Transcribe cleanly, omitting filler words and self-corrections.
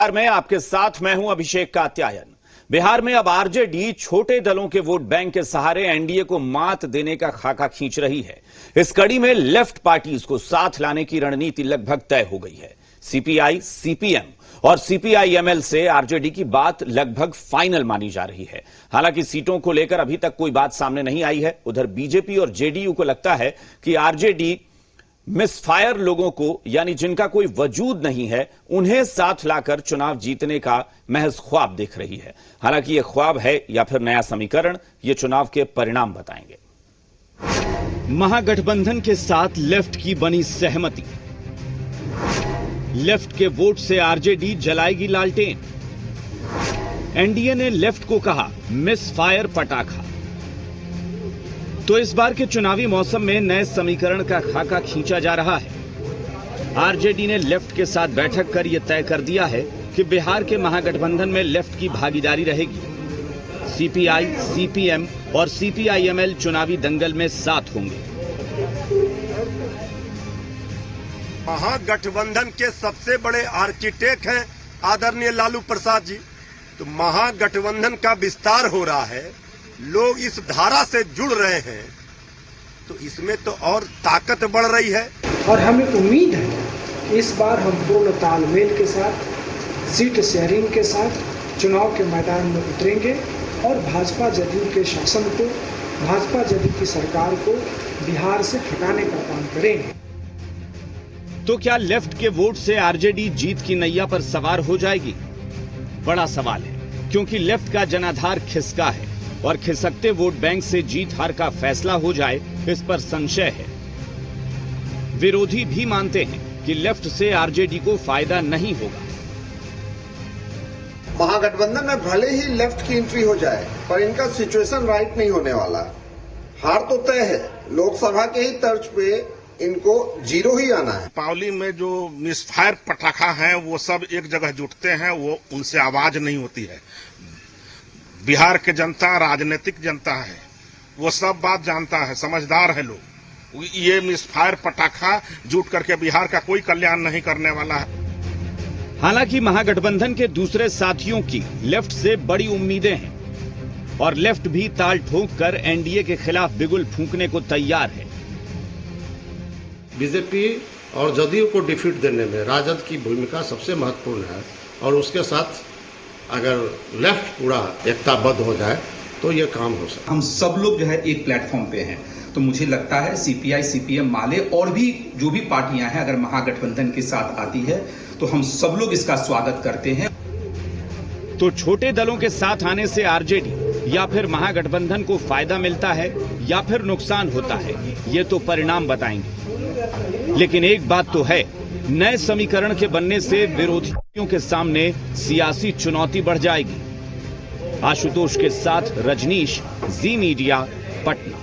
बिहार में आपके साथ मैं हूं अभिषेक कात्यायन। बिहार में अब आरजेडी छोटे दलों के वोट बैंक के सहारे एनडीए को मात देने का खाका खींच रही है। इस कड़ी में लेफ्ट पार्टीज को साथ लाने की रणनीति लगभग तय हो गई है। सीपीआई, सीपीएम और सीपीआईएमएल से आरजेडी की बात लगभग फाइनल मानी जा रही है। हालांकि सीटों को लेकर अभी तक कोई बात सामने नहीं आई है। उधर बीजेपी और जेडीयू को लगता है कि आरजेडी मिसफायर लोगों को, यानी जिनका कोई वजूद नहीं है, उन्हें साथ लाकर चुनाव जीतने का महज ख्वाब देख रही है। हालांकि यह ख्वाब है या फिर नया समीकरण, ये चुनाव के परिणाम बताएंगे। महागठबंधन के साथ लेफ्ट की बनी सहमति। लेफ्ट के वोट से आरजेडी जलाएगी लालटेन। एनडीए ने लेफ्ट को कहा मिसफायर पटाखा। तो इस बार के चुनावी मौसम में नए समीकरण का खाका खींचा जा रहा है। आरजेडी ने लेफ्ट के साथ बैठक कर यह तय कर दिया है कि बिहार के महागठबंधन में लेफ्ट की भागीदारी रहेगी। सीपीआई, सीपीएम और सीपीआईएमएल चुनावी दंगल में साथ होंगे। महागठबंधन के सबसे बड़े आर्किटेक्ट हैं आदरणीय लालू प्रसाद जी। तो महागठबंधन का विस्तार हो रहा है, लोग इस धारा से जुड़ रहे हैं, तो इसमें तो और ताकत बढ़ रही है। और हमें उम्मीद है कि इस बार हम पूर्ण तालमेल के साथ, सीट शेयरिंग के साथ चुनाव के मैदान में उतरेंगे और भाजपा जदयू के शासन को, भाजपा जदयू की सरकार को बिहार से हटाने का काम करेंगे। तो क्या लेफ्ट के वोट से आरजेडी जीत की नैया पर सवार हो जाएगी? बड़ा सवाल है, क्योंकि लेफ्ट का जनाधार खिसका है और खिसकते वोट बैंक से जीत हार का फैसला हो जाए, इस पर संशय है। विरोधी भी मानते हैं कि लेफ्ट से आरजेडी को फायदा नहीं होगा। महागठबंधन में भले ही लेफ्ट की एंट्री हो जाए, पर इनका सिचुएशन राइट नहीं होने वाला। हार तो तय है, लोकसभा के ही तर्ज पे इनको जीरो ही आना है। पावली में जो मिसफायर पटाखा हैं, वो सब एक जगह जुटते हैं, वो उनसे आवाज नहीं होती है। बिहार के जनता राजनीतिक जनता है, वो सब बात जानता है, समझदार है लोग। ये मिसफायर पटाखा जुट करके बिहार का कोई कल्याण नहीं करने वाला है। हालांकि महागठबंधन के दूसरे साथियों की लेफ्ट से बड़ी उम्मीदें हैं और लेफ्ट भी ताल ठोक कर एनडीए के खिलाफ बिगुल फूंकने को तैयार है। बीजेपी और जदयू को डिफीट देने में राजद की भूमिका सबसे महत्वपूर्ण है और उसके साथ अगर लेफ्ट पूरा एकताबद्ध हो जाए तो ये काम हो सकता है। हम सब लोग जो है एक प्लेटफॉर्म पे हैं, तो मुझे लगता है सीपीआई, सीपीएम माले और भी जो भी पार्टियां हैं, अगर महागठबंधन के साथ आती है तो हम सब लोग इसका स्वागत करते हैं। तो छोटे दलों के साथ आने से आरजेडी या फिर महागठबंधन को फायदा मिलता है या फिर नुकसान होता है, ये तो परिणाम बताएंगे। लेकिन एक बात तो है, नए समीकरण के बनने से विरोधियों के सामने सियासी चुनौती बढ़ जाएगी। आशुतोष के साथ रजनीश, जी मीडिया, पटना।